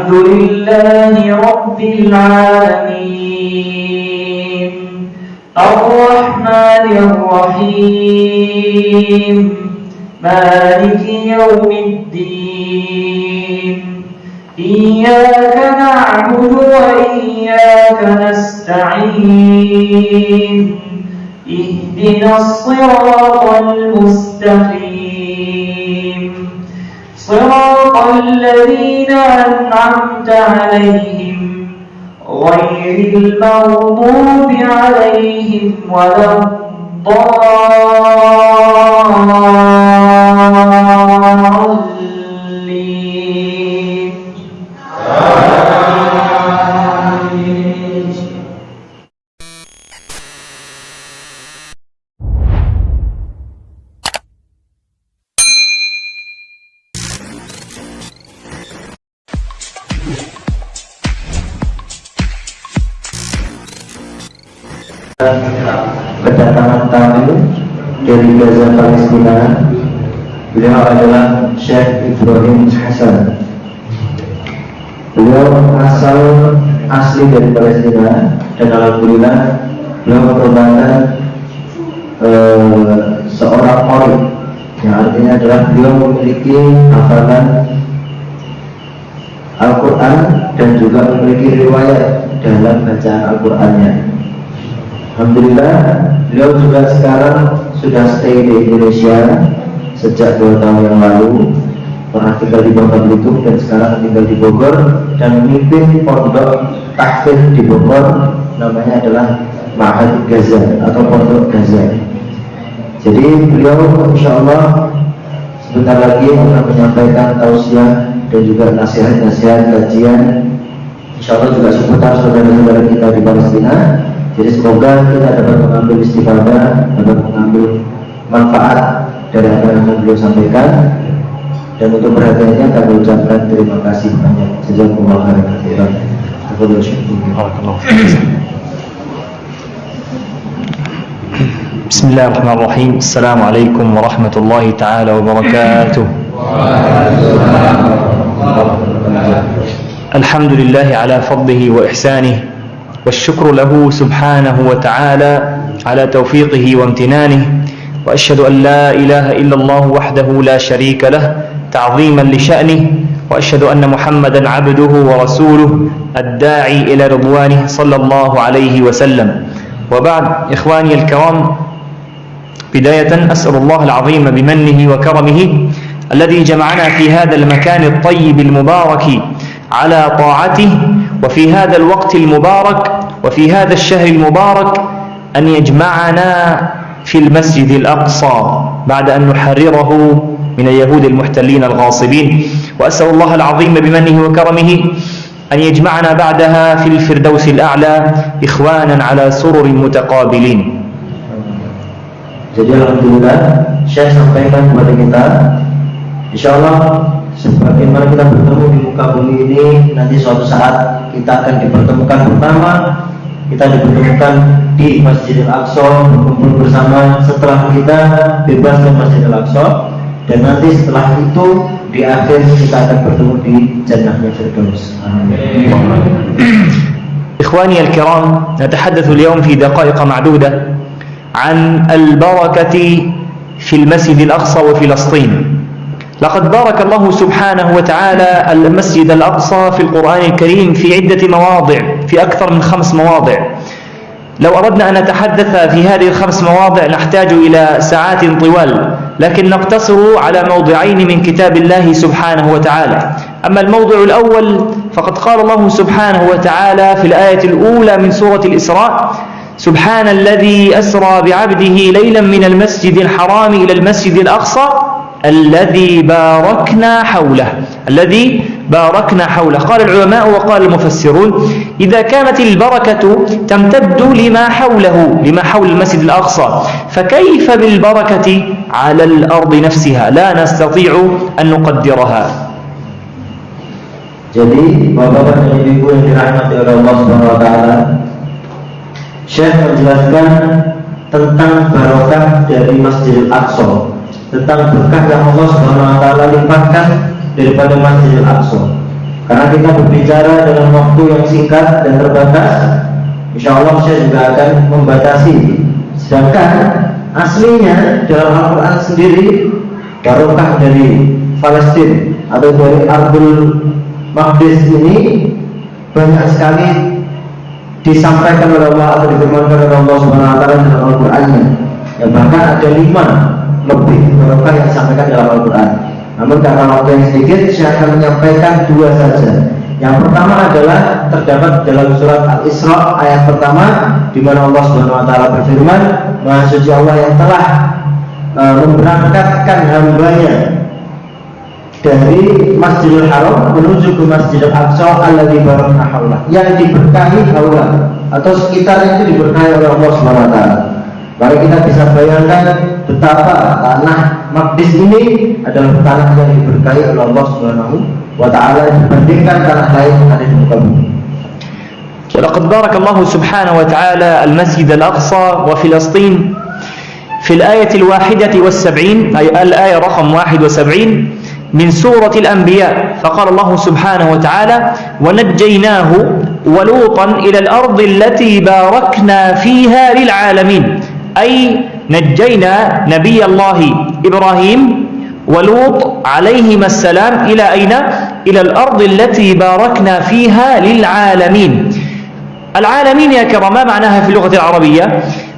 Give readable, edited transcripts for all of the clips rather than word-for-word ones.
الحمد لله رب العالمين الرحمن الرحيم مالك يوم الدين إياك نعبد وإياك نستعين اهدنا الصراط المستقيم صراط الذين أنعمت عليهم غير المغضوب عليهم ولا الضالين آمين. Kedatangan tamu dari Gaza, Palestina. Beliau adalah Syekh Ibrahim Hasan. Beliau asli dari Palestina dan alhamdulillah beliau merupakan seorang qari, yang artinya adalah beliau memiliki hafalan Al-Quran dan juga memiliki riwayat dalam bacaan Al-Qurannya. Alhamdulillah, beliau juga sekarang sudah stay di Indonesia sejak 2 tahun yang lalu. Pernah tinggal di Bangka Belitung dan sekarang tinggal di Bogor dan memimpin pondok tahfidz di Bogor, namanya adalah Ma'had Gaza atau Pondok Gaza. Jadi beliau insya Allah sebentar lagi akan menyampaikan tausiah dan juga nasihat-nasihat kajian, insya Allah juga seputar saudara-saudara kita di Palestina. Jadi semoga kita dapat mengambil istifadah, dapat mengambil manfaat dari apa yang akan beliau sampaikan. Dan untuk perhatiannya kami ucapkan terima kasih banyak. Jazakumullah khairan. Bismillahirrahmanirrahim. Assalamualaikum warahmatullahi taala wabarakatuh. Alhamdulillah ala fadlihi wa ihsanihi والشكر له سبحانه وتعالى على توفيقه وامتنانه وأشهد أن لا إله إلا الله وحده لا شريك له تعظيما لشأنه وأشهد أن محمدا عبده ورسوله الداعي إلى رضوانه صلى الله عليه وسلم. وبعد إخواني الكرام، بداية أسأل الله العظيم بمنه وكرمه الذي جمعنا في هذا المكان الطيب المبارك على طاعته وفي هذا الوقت المبارك وفي هذا الشهر المبارك أن يجمعنا في المسجد الأقصى بعد أن نحرره من اليهود المحتلين الغاصبين. وأسأل الله العظيم بمنه وكرمه أن يجمعنا بعدها في الفردوس الأعلى إخوانا على سرر متقابلين. Jadi alhamdulillah Syekh sampaikan kepada kita, insyaallah sebagaimana kita bertemu di muka bumi ini, nanti suatu saat kita akan dipertemukan pertama, kita dipertemukan di Masjidil Aqsa, berkumpul bersama setelah kita bebas dari Masjidil Aqsa, dan nanti setelah itu di akhir kita akan bertemu di Jannahnya Firdaus. إخواني الكرام، نتحدث اليوم في دقائق معدودة عن البركة في المسجد الأقصى وفلسطين. لقد بارك الله سبحانه وتعالى المسجد الأقصى في القرآن الكريم في عدة مواضع، في أكثر من 5 مواضع. لو أردنا أن نتحدث في هذه ال5 مواضع نحتاج إلى ساعات طوال، لكن نقتصر على موضعين من كتاب الله سبحانه وتعالى. أما الموضع الأول فقد قال الله سبحانه وتعالى في الآية الأولى من سورة الإسراء: سبحان الذي أسرى بعبده ليلا من المسجد الحرام إلى المسجد الأقصى الذي باركنا حوله. قال العلماء وقال المفسرون: إذا كانت البركة تمتد لما حول المسجد الأقصى، فكيف بالبركة على الأرض نفسها؟ لا نستطيع أن نقدرها. Jadi bapak-bapak dan ibu yang dirahmati oleh Allah Subhanahu wa taala, Syekh menjelaskan tentang barokah dari Masjidil Aqsa, tentang berkah yang Allah Subhanahu wa taala limpahkan daripada Masjidil Aqsa. Karena kita berbicara dalam waktu yang singkat dan terbatas, insya Allah saya juga akan membatasi. Sedangkan aslinya dalam Al-Quran sendiri, barokah dari Palestina atau dari Ardul Maqdis ini banyak sekali disampaikan oleh Allah atau difirmankan oleh Allah Subhanahu wa taala dalam Al-Qur'annya. Ya, bahkan ada 5 lebih barokah yang disampaikan dalam Al-Qur'an. Namun karena waktu yang sedikit, saya akan menyampaikan 2 saja. Yang pertama adalah terdapat dalam surat Al-Isra ayat pertama, di mana Allah Subhanahu wa taala berfirman, Maha suci Allah yang telah memberangkatkan hambanya dari Masjidil Haram menuju ke Masjidil Aqsa alladzi barakna haulah, yang diberkahi haulah atau sekitarnya itu diberkahi oleh Allah Subhanahu wa taala. Maka kita bisa bayangkan betapa tanah Maqdis ini adalah tanah yang diberkahi oleh Allah Subhanahu wa taala dibandingkan tanah lain yang ada di muka bumi. ولقد بارك الله سبحانه وتعالى المسجد الأقصى وفلسطين في الآية 71 أي الآية رقم 71 من سورة الأنبياء، فقال الله سبحانه وتعالى ونجيناه ولوطا إلى الأرض التي باركنا فيها للعالمين، أي نجينا نبي الله إبراهيم ولوط عليهما السلام إلى أين؟ إلى الأرض التي باركنا فيها للعالمين. العالمين يا كرام ما معناها في اللغة العربية؟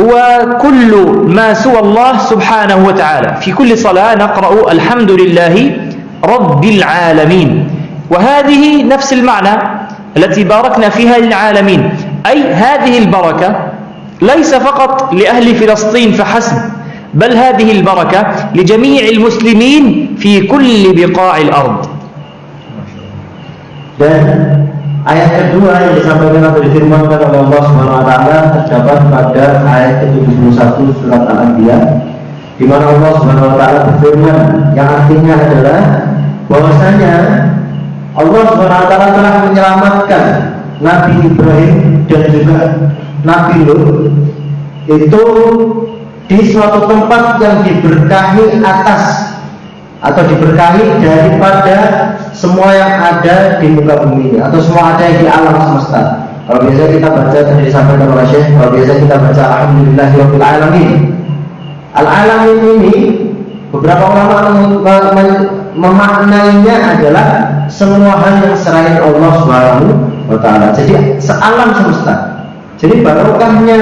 هو كل ما سوى الله سبحانه وتعالى. في كل صلاة نقرأ الحمد لله رب العالمين، وهذه نفس المعنى التي باركنا فيها للعالمين، أي هذه البركة ليس فقط لأهل فلسطين فحسب، بل هذه البركة لجميع المسلمين في كل بقاع الأرض. Dan ayat kedua yang disampaikan atau difirmankan oleh Allah Subhanahu wa taala terdapat pada ayat ke-71 surat Al-Anbiya, di mana Allah Subhanahu wa taala berfirman yang artinya adalah bahwasanya Allah Subhanahu wa taala telah menyelamatkan Nabi Ibrahim dan juga Nabi Lut itu di suatu tempat yang diberkahi atas atau diberkahi daripada semua yang ada di muka bumi ini, atau semua ada di alam semesta. Kalau biasa kita baca tadi disampaikan oleh Syekh, kalau biasa kita baca alhamdulillahirabbil alamin. Al-alamin ini beberapa ulama memaknainya adalah semua hal yang selain Allah Subhanahu wa taala. Jadi sealam semesta. Jadi barokahnya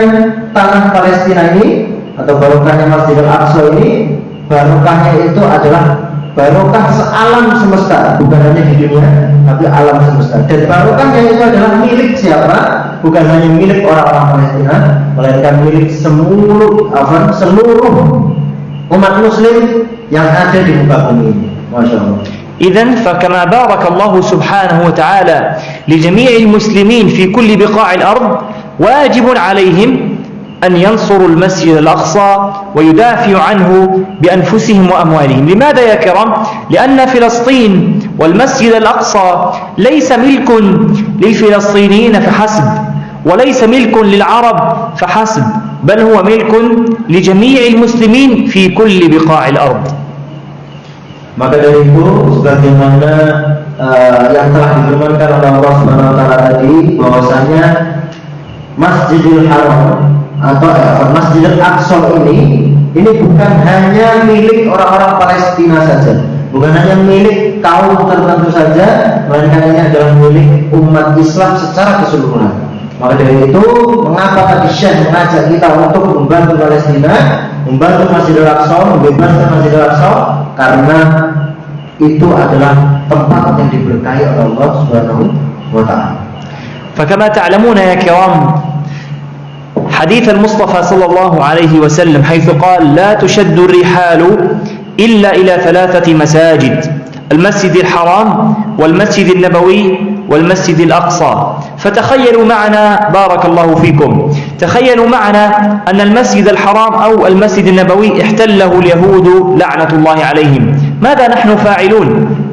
tanah Palestina ini atau barokahnya Masjidil Aqsa ini, barokahnya itu adalah barokah sealam semesta, bukan hanya di dunia tapi alam semesta. Dan barokahnya itu adalah milik siapa? Bukan hanya milik orang-orang Palestina, melainkan milik seluruh umat muslim yang ada di muka bumi ini. Masya Allah. إذن فكما بارك الله سبحانه وتعالى لجميع المسلمين في كل بقاع الأرض، واجب عليهم أن ينصروا المسجد الأقصى ويدافعوا عنه بأنفسهم وأموالهم. لماذا يا كرام؟ لأن فلسطين والمسجد الأقصى ليس ملك للفلسطينيين فحسب، وليس ملك للعرب فحسب، بل هو ملك لجميع المسلمين في كل بقاع الأرض. Maka dari itu sebagaimana yang telah difirmankan oleh Allah Subhanahu wa taala tadi, bahwasanya Masjidil Haram atau Masjidil Aqsa ini bukan hanya milik orang-orang Palestina saja, bukan hanya milik kaum tertentu saja, melainkan ini adalah milik umat Islam secara keseluruhan. Maka dari itu, mengapa tadi Syekh mengajak kita untuk membantu Palestina, membantu Masjidil Aqsa, membebaskan Masjidil Aqsa? Karena itu adalah tempat yang diberkahi oleh Allah Subhanahu wa taala. فكما تعلمون يا كرام حديث المصطفى صلى الله عليه وسلم حيث قال لا تشد الرحال إلا إلى 3 مساجد: المسجد الحرام والمسجد النبوي والمسجد الأقصى. فتخيلوا معنا بارك الله فيكم، تخيلوا معنا أن المسجد الحرام أو المسجد النبوي احتله اليهود لعنة الله عليهم. ماذا نحن فاعلون؟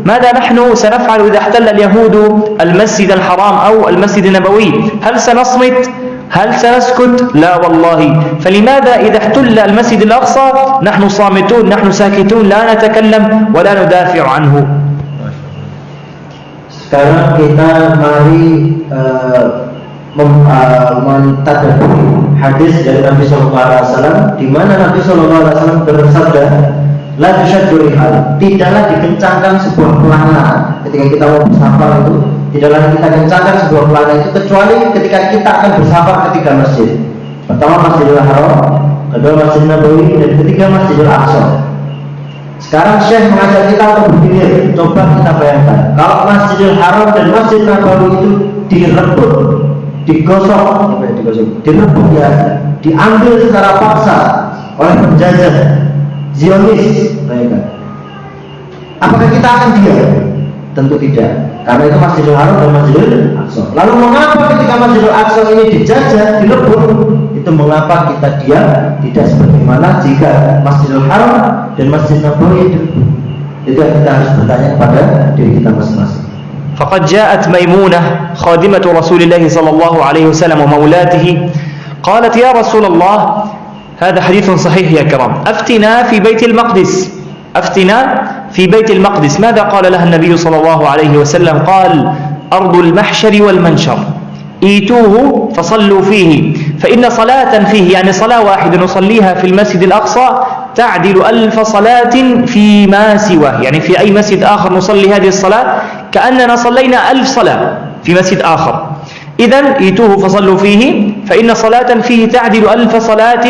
ماذا نحن سنفعل إذا احتل اليهود المسجد الحرام أو المسجد النبوي؟ هل سنصمت؟ هل سنسكت؟ لا والله. فلماذا إذا احتل المسجد الأقصى نحن صامتون، نحن ساكتون، لا نتكلم ولا ندافع عنه؟ Sekarang kita mari mentadabburi hadis dari Nabi Sallallahu Alaihi Wasallam, di mana Nabi Sallallahu Alaihi Wasallam bersabda, la tusyaddu rihal, tidaklah dikencangkan sebuah pelana ketika kita mau bersafar itu, tidaklah kita kencangkan sebuah pelana itu kecuali ketika kita akan bersafar ketiga masjid. Pertama Masjidil Haram, kedua Masjid Nabawi, dan ketiga Masjidil Aqsa. Sekarang Syekh mengajak kita untuk berpikir, coba kita bayangkan kalau Masjidil Haram dan Masjid Nabawi itu direbut, digosok, direbut ya, diambil secara paksa oleh penjajah Zionis, bayangkan. Apakah kita akan diam? Tentu tidak, karena itu Masjidil Haram dan Masjidil Aqsa. Lalu mengapa ketika Masjidil Aqsa ini dijajah, direbut, itu mengapa kita diam? Tidak sebagaimana jika Masjidil Haram dan Masjid Nabawi direbut. Itu yang kita harus bertanya kepada diri kita masing-masing. فقد جاءت ميمونة خادمة رسول الله صلى الله عليه وسلم ومولاته قالت يا رسول الله، هذا حديث صحيح يا كرام، أفتنا في بيت المقدس، أفتنا في بيت المقدس. ماذا قال لها النبي صلى الله عليه وسلم؟ قال أرض المحشر والمنشر، ايتوه فصلوا فيه، فإن صلاة فيه، يعني صلاة واحدة نصليها في المسجد الأقصى تعدل 1000 صلاة فيما سواه، يعني في أي مسجد آخر نصلي هذه الصلاة كأننا صلينا 1000 صلاة في مسجد آخر. إذن ايتوه فصلوا فيه فإن صلاة فيه تعدل 1000 صلاة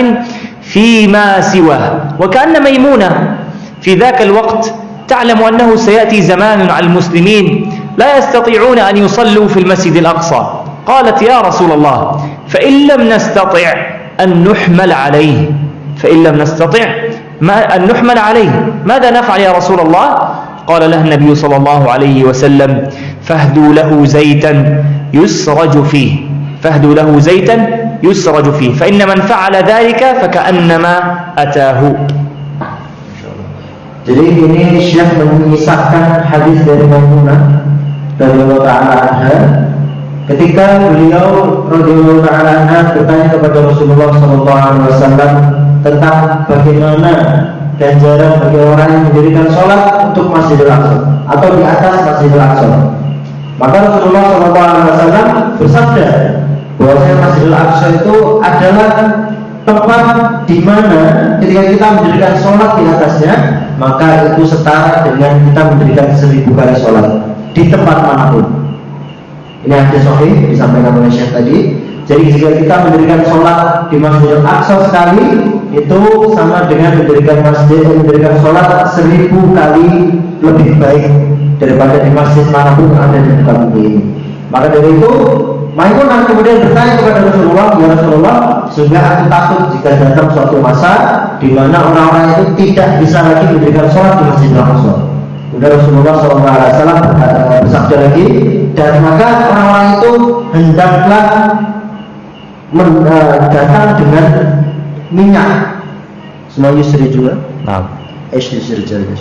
فيما سواه. وكأن ميمونة في ذاك الوقت تعلم أنه سيأتي زمان على المسلمين لا يستطيعون أن يصلوا في المسجد الأقصى. قالت يا رسول الله، فإن لم نستطع أن نحمل عليه، فإن لم نستطع أن نحمل عليه ماذا نفعل يا رسول الله؟ قال له النبي صلى الله عليه وسلم فاهدوا له زيتا يسرج فيه، فاهدوا له زيتا يسرج فيه، فإن من فعل ذلك فكأنما أتاه. Jadi ini Syekh mengisahkan hadis dari Maimunah radhiyallahu ta'ala anha ketika beliau radhiyallahu ta'ala anha bertanya kepada Rasulullah sallallahu alaihi wasallam tentang bagaimana ganjaran bagi orang yang mendirikan sholat untuk Masjidil Aqsa atau di atas Masjidil Aqsa. Maka Rasulullah SAW bersabda bahwasanya Masjidil Aqsa itu adalah tempat di mana ketika kita mendirikan sholat di atasnya, maka itu setara dengan kita mendirikan 1000 kali sholat di tempat manapun. Ini hadis sahih disampaikan oleh Syekh tadi. Jadi jika kita mendirikan sholat di Masjidil Aqsa sekali, itu sama dengan mendirikan sholat 1000 kali lebih baik daripada di masjid manapun yang ada di muka bumi ini. Maka dari itu Maimunah kemudian bertanya kepada Rasulullah, ya Rasulullah, sehingga aku takut jika datang suatu masa di mana orang-orang itu tidak bisa lagi mendirikan sholat di Masjidil Aqsa. Kemudian Rasulullah SAW bersabda lagi, dan maka orang-orang itu hendaklah datang dengan minyak. Semua yusri juga. نعم. إيش yusri juga?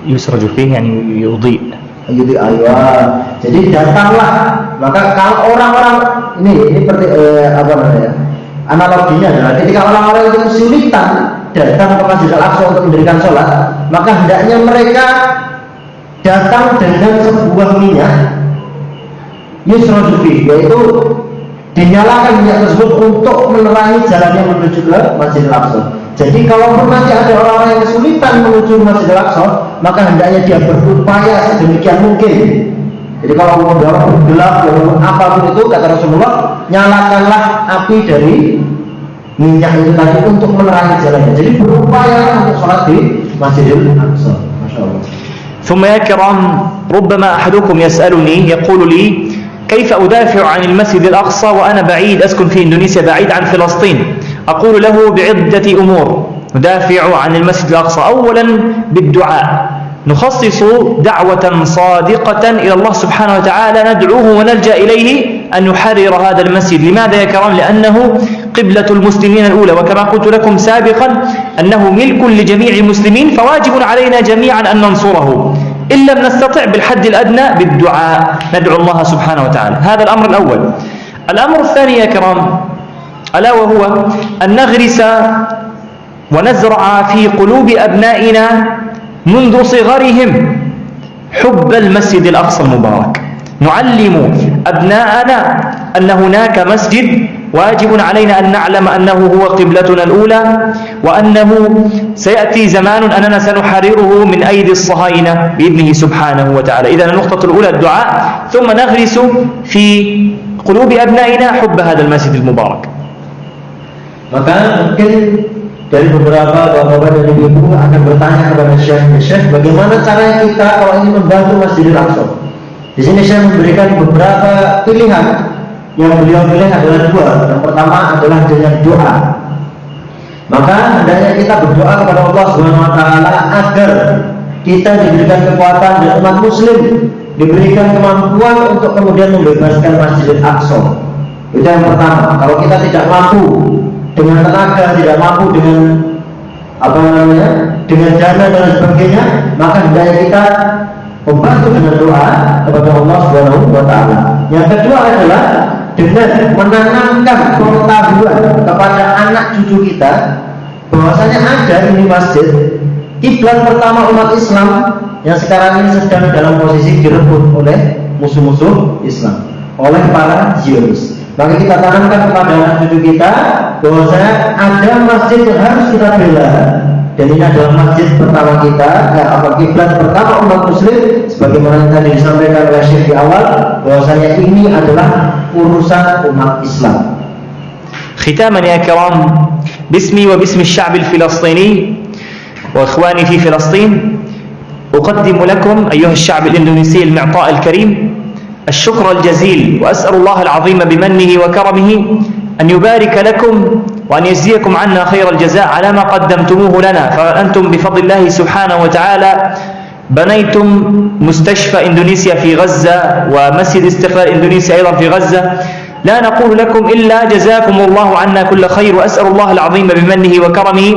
يسرج فيه يعني يضيء. Yudi aywa. Jadi datanglah. Maka kalau orang-orang ini apa namanya? Analoginya adalah ketika orang-orang itu kesulitan datang ke Masjidil Aqsa untuk mendirikan sholat, maka hendaknya mereka datang dengan sebuah minyak yusraju fihi, yaitu dinyalakan minyak tersebut untuk menerangi jalannya menuju ke Masjidil Aqsa. Jadi kalaupun nanti ada orang-orang yang kesulitan menuju Masjidil Aqsa, maka hendaknya dia berupaya sedemikian mungkin. Jadi kalau mau gelap, walaupun apapun itu, kata Rasulullah, nyalakanlah api dari minyak itu tadi untuk menerangi jalannya. Jadi berupaya untuk sholat di Masjidil Aqsa. Masya Allah. ثم يا كرام، ربما أحدكم يسألني يقول لي كيف أدافع عن المسجد الأقصى وأنا بعيد أسكن في إندونيسيا بعيد عن فلسطين؟ أقول له بعدة أمور ندافع عن المسجد الأقصى. أولا بالدعاء، نخصص دعوة صادقة إلى الله سبحانه وتعالى ندعوه ونلجأ إليه أن يحرر هذا المسجد. لماذا يا كرام؟ لأنه قبلة المسلمين الأولى، وكما قلت لكم سابقا أنه ملك لجميع المسلمين، فواجب علينا جميعا أن ننصره، إن لم نستطع بالحد الأدنى بالدعاء ندعو الله سبحانه وتعالى. هذا الأمر الأول. الأمر الثاني يا كرام ألا وهو أن نغرس ونزرع في قلوب أبنائنا منذ صغرهم حب المسجد الأقصى المبارك. نعلم أبناءنا أن هناك مسجد واجب علينا أن نعلم أنه هو قبلتنا الأولى، وأنه سيأتي زمان أننا سنحرره من أيدي الصهاينة بإذنه سبحانه وتعالى. إذا النقطة الأولى الدعاء، ثم نغرس في قلوب أبنائنا حب هذا المسجد المبارك. Maka mungkin dari beberapa bapak-bapak dan ibu akan bertanya kepada Syekh, bagaimana caranya kita kalau ingin membantu Masjidil Aqsa? Di sini Syekh memberikan beberapa pilihan. Yang beliau pilih adalah dua. Yang pertama adalah dengan doa. Maka hendaknya kita berdoa kepada Allah Subhanahu wa taala agar kita diberikan kekuatan dan umat muslim diberikan kemampuan untuk kemudian membebaskan Masjidil Aqsa. Itu yang pertama. Kalau kita tidak mampu dengan tenaga, tidak mampu dengan dengan dana dan sebagainya, maka hendaknya kita membantu dengan doa kepada Allah Subhanahu wa taala. Yang kedua adalah dengan menanamkan pengetahuan kepada anak cucu kita bahwasanya ada ini masjid kiblat pertama umat Islam yang sekarang ini sedang dalam posisi direbut oleh musuh-musuh Islam, oleh para Zionis. Maka kita tanamkan kepada anak cucu kita bahwasanya ada masjid yang harus kita bela, dan ini adalah masjid pertama kita, kiblat pertama umat muslim, sebagaimana tadi disampaikan oleh Syekh di awal bahwasanya ini adalah urusan umat Islam. ختاما يا كرام، باسمي وباسم الشعب الفلسطيني وإخواني في فلسطين أقدم لكم أيها الشعب الإندونيسي المعطاء الكريم الشكر الجزيل، وأسأل الله العظيم بمنه وكرمه أن يبارك لكم وأن يجزيكم عنا خير الجزاء على ما قدمتموه لنا. فأنتم بفضل الله سبحانه وتعالى بنيتم مستشفى إندونيسيا في غزة ومسجد استقلال إندونيسيا أيضا في غزة. لا نقول لكم إلا جزاكم الله عنا كل خير، وأسأل الله العظيم بمنه وكرمه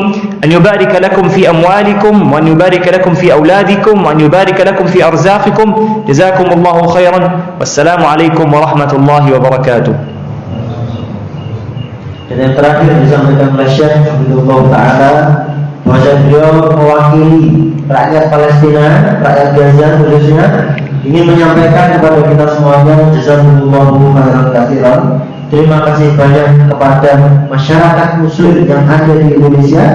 أن يبارك لكم في أموالكم، وأن يبارك لكم في أولادكم، وأن يبارك لكم في أرزاقكم. جزاكم الله خيرا، والسلام عليكم ورحمة الله وبركاته. Dan yang terakhir disampaikan oleh Syekh Abdullah Ta'ala bahwa beliau mewakili rakyat Palestina, rakyat Gaza khususnya, ingin menyampaikan kepada kita semuanya jazakumullahu khairan katsiran. Terima kasih banyak kepada masyarakat muslim yang ada di Indonesia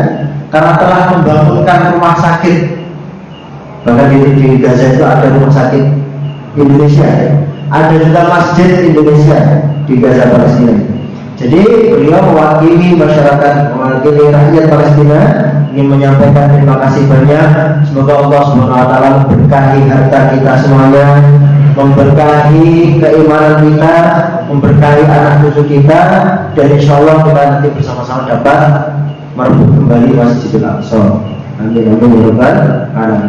karena telah membangunkan rumah sakit. Bahkan di Gaza itu ada rumah sakit Indonesia, ada juga masjid Indonesia di Gaza Palestina. Jadi beliau mewakili masyarakat, mewakili rakyat Palestina, ingin menyampaikan terima kasih banyak. Semoga Allah Subhanahu wa taala memberkahi harta kita semuanya, memberkahi keimanan kita, memberkahi anak cucu kita, dan insya Allah kita nanti bersama-sama dapat merebut kembali Masjidil Aqsa. Amin amin ya rabbal alamin.